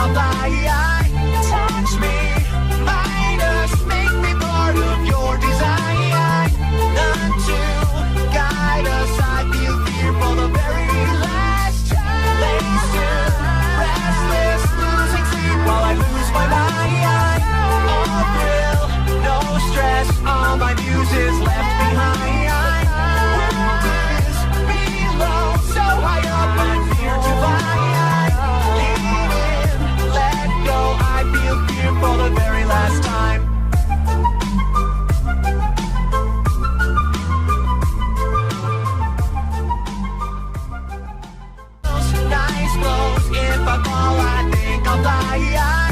I'll fly. Touch me, Midas, make me part of your design. None to guide us, I feel fear for the very last time. Laser, restless, losing sleep while I lose my mind. All thrill, no stress, all my muses left behind. Is below, so high up and fear to fly. Lean in, let go, I feel fear for the very last time. Nice blows, if I fall I think I'll fly.